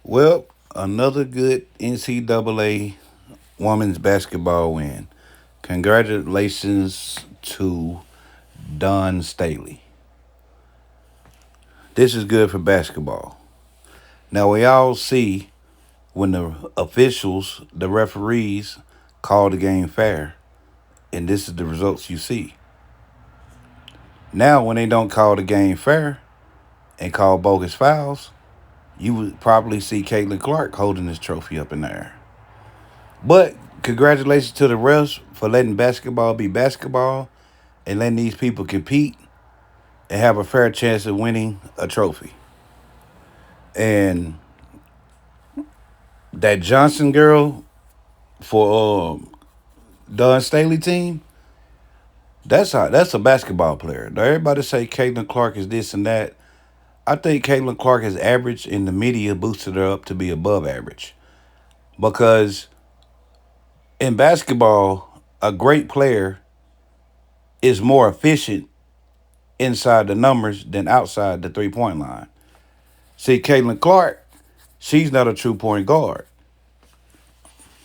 Well, another good NCAA women's basketball win. Congratulations to DONSTALEY. This is good for basketball. Now, we all see when the officials, the referees, call the game fair, and this is the results you see. Now, when they don't call the game fair and call bogus fouls, you would probably see Caitlyn Clark holding this trophy up in the air. But congratulations to the refs for letting basketball be basketball and letting these people compete and have a fair chance of winning a trophy. And that Johnson girl for Don Staley team, that's a basketball player. Now everybody say Caitlin Clark is this and that. I think Caitlin Clark is average, and the media boosted her up to be above average because in basketball, a great player is more efficient inside the numbers than outside the 3 point line. See, Caitlin Clark, she's not a true point guard.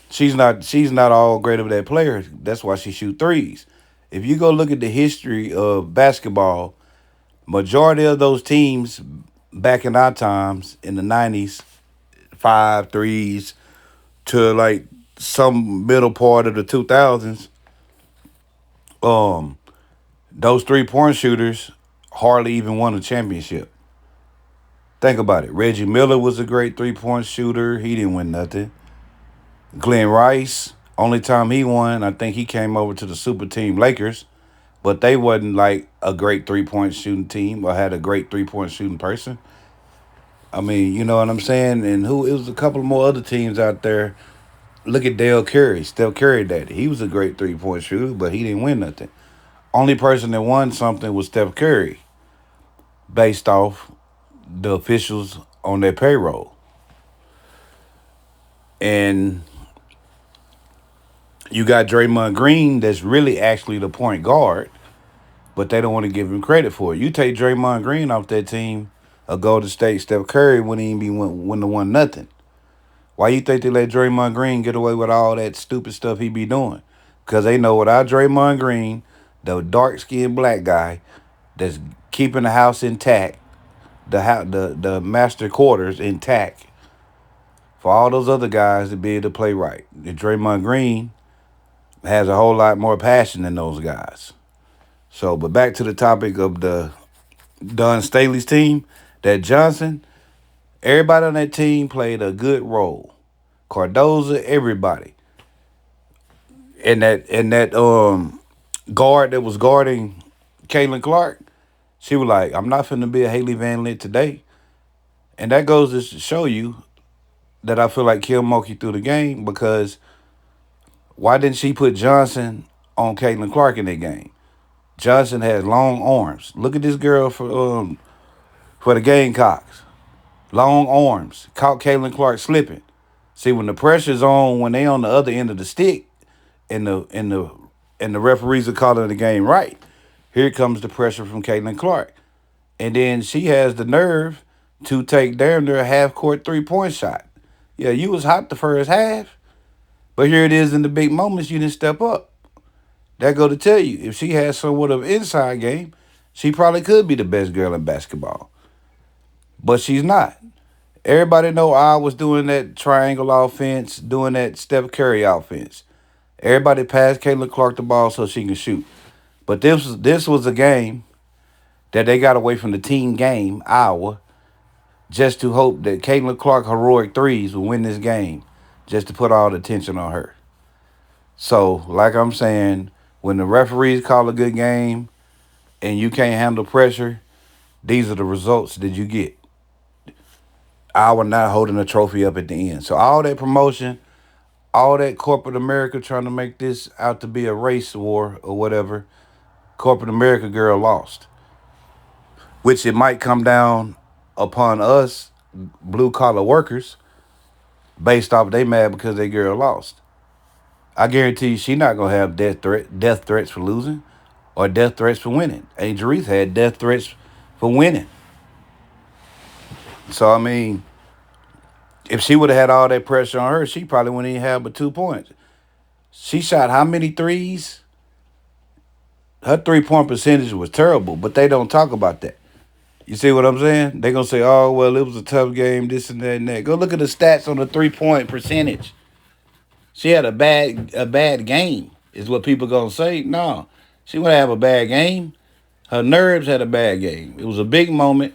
She's not all great of that player. That's why she shoot threes. If you go look at the history of basketball, majority of those teams back in our times in the 90s, five threes to like some middle part of the 2000s, um, those 3 point shooters hardly even won a championship. Think about it. Reggie Miller was a great 3 point shooter. He didn't win nothing. Glenn Rice, only time he won, I think he came over to the super team Lakers, but they wasn't like a great 3 point shooting team or had a great 3 point shooting person. I mean, you know what I'm saying? And who it was a couple more other teams out there. Look at Dale Curry, Steph Curry daddy. He was a great 3 point shooter, but he didn't win nothing. Only person that won something was Steph Curry, based off the officials on their payroll. And you got Draymond Green that's really actually the point guard, but they don't want to give him credit for it. You take Draymond Green off that team, a Golden State, Steph Curry wouldn't even be wouldn't have won nothing. Why you think they let Draymond Green get away with all that stupid stuff he be doing? Because they know without Draymond Green, the dark skinned black guy that's keeping the house intact, the master quarters intact, for all those other guys to be able to play right. And Draymond Green has a whole lot more passion than those guys. So, but back to the topic of the Don Staley's team, that Johnson, everybody on that team played a good role. Cardoza, everybody. And that guard that was guarding Caitlin Clark, she was like, I'm not finna be a Haley Van Lent today. And that goes to show you that I feel like Kim Mulkey threw the game because why didn't she put Johnson on Caitlin Clark in that game? Johnson has long arms. Look at this girl for the Gamecocks. Long arms. Caught Caitlin Clark slipping. See, when the pressure's on, when they on the other end of the stick, and the referees are calling the game right, here comes the pressure from Caitlin Clark. And then she has the nerve to take damn near a half court 3 point shot. Yeah, you was hot the first half, but here it is in the big moments you didn't step up. That go to tell you, if she has somewhat of an inside game, she probably could be the best girl in basketball. But she's not. Everybody know I was doing that triangle offense, doing that Steph Curry offense. Everybody passed Caitlin Clark the ball so she can shoot. But this was a game that they got away from the team game, Iowa, just to hope that Caitlin Clark heroic threes will win this game, just to put all the attention on her. So, like I'm saying, when the referees call a good game and you can't handle pressure, these are the results that you get. Iowa not holding a trophy up at the end. So all that promotion, all that corporate America trying to make this out to be a race war or whatever, corporate America girl lost. Which it might come down upon us, blue collar workers, based off they mad because they girl lost. I guarantee you she not gonna have death threats for losing or death threats for winning. Angel Reese had death threats for winning. So I mean, If she would have had all that pressure on her, she probably wouldn't even have but 2 points. She shot how many threes? Her 3 point percentage was terrible, but they don't talk about that. You see what I'm saying? They gonna say, "Oh well, it was a tough game, this and that and that." Go look at the stats on the 3 point percentage. She had a bad game, is what people gonna say. No, she would have a bad game. Her nerves had a bad game. It was a big moment.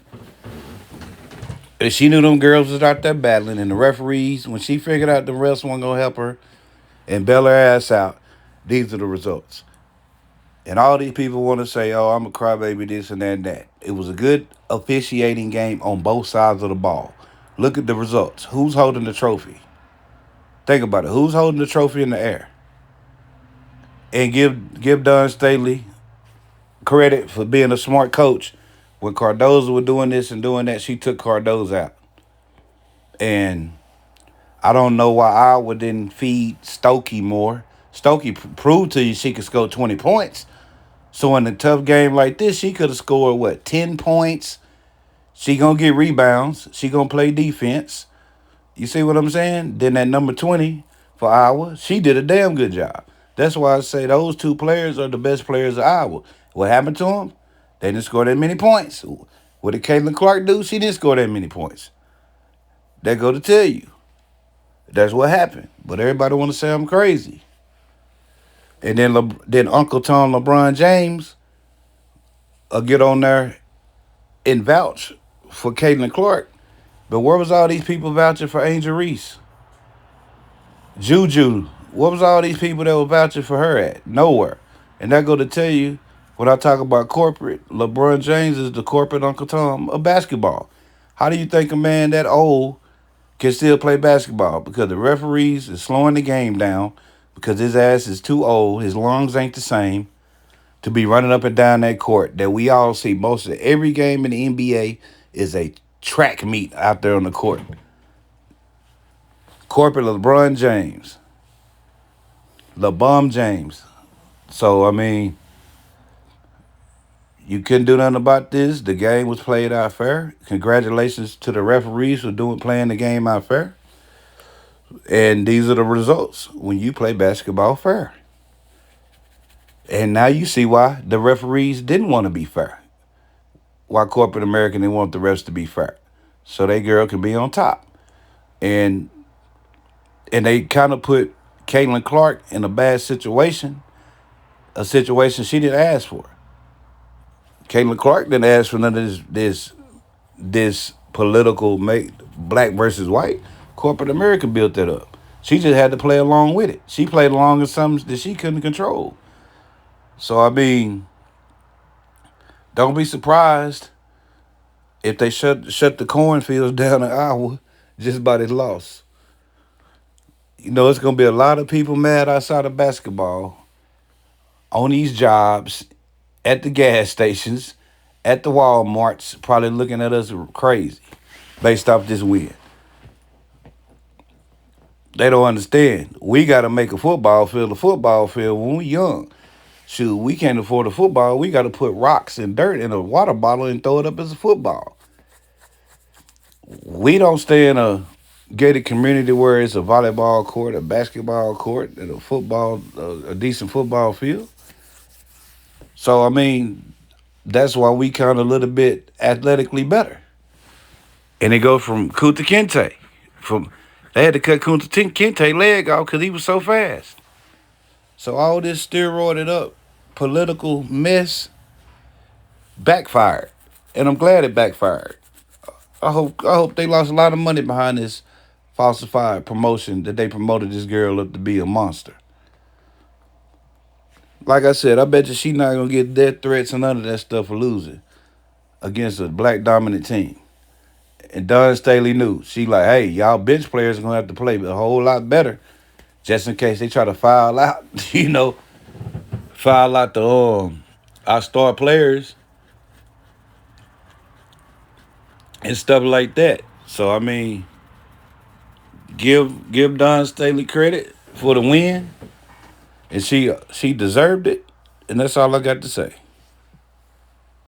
And she knew them girls was out there battling, and the referees, when she figured out the refs weren't gonna help her and bail her ass out, these are the results. And all these people want to say, "Oh, I'm a crybaby, this and that and that." It was a good officiating game on both sides of the ball. Look at the results. Who's holding the trophy? Think about it. Who's holding the trophy in the air? And give Don Staley credit for being a smart coach. When Cardozo was doing this and doing that, she took Cardozo out. And I don't know why Iowa didn't feed Stokey more. Stokey proved to you she could score 20 points. So in a tough game like this, she could have scored, 10 points? She going to get rebounds. She going to play defense. You see what I'm saying? Then that number 20 for Iowa, she did a damn good job. That's why I say those two players are the best players of Iowa. What happened to them? They didn't score that many points. What did Caitlyn do? She didn't score that many points. They go to tell you. That's what happened. But everybody want to say I'm crazy. And then Uncle Tom LeBron James will get on there and vouch for Caitlyn Clark. But where was all these people vouching for Angel Reese? Juju, what was all these people that were vouching for her at? Nowhere. And that go to tell you, when I talk about corporate, LeBron James is the corporate Uncle Tom of basketball. How do you think a man that old can still play basketball? Because the referees is slowing the game down, because his ass is too old, his lungs ain't the same to be running up and down that court that we all see. Most of every game in the NBA is a track meet out there on the court. Corporate LeBron James. LeBum James. So, I mean, you couldn't do nothing about this. The game was played out fair. Congratulations to the referees for playing the game out fair. And these are the results when you play basketball fair. And now you see why the referees didn't want to be fair. Why corporate America didn't want the refs to be fair. So they girl can be on top. And they kind of put Caitlyn Clark in a bad situation, a situation she didn't ask for. Caitlyn Clark didn't ask for none of this political black versus white. Corporate America built that up. She just had to play along with it. She played along with something that she couldn't control. So, I mean, don't be surprised if they shut the cornfields down in Iowa just by this loss. You know, it's going to be a lot of people mad outside of basketball on these jobs, at the gas stations, at the Walmarts, probably looking at us crazy based off this win. They don't understand. We got to make a football field when we young. Shoot, we can't afford a football. We got to put rocks and dirt in a water bottle and throw it up as a football. We don't stay in a gated community where it's a volleyball court, a basketball court, and a decent football field. So, I mean, that's why we kind of a little bit athletically better. And they go from Kunta Kinte. They had to cut Kunta Kinte leg off because he was so fast. So all this steroided up political mess backfired. And I'm glad it backfired. I hope they lost a lot of money behind this falsified promotion that they promoted this girl up to be a monster. Like I said, I bet you she not going to get death threats and none of that stuff for losing against a black dominant team. And Don Staley knew. She like, hey, y'all bench players are going to have to play a whole lot better just in case they try to foul out, foul out our star players and stuff like that. So, I mean, give Don Staley credit for the win. And she deserved it. And that's all I got to say.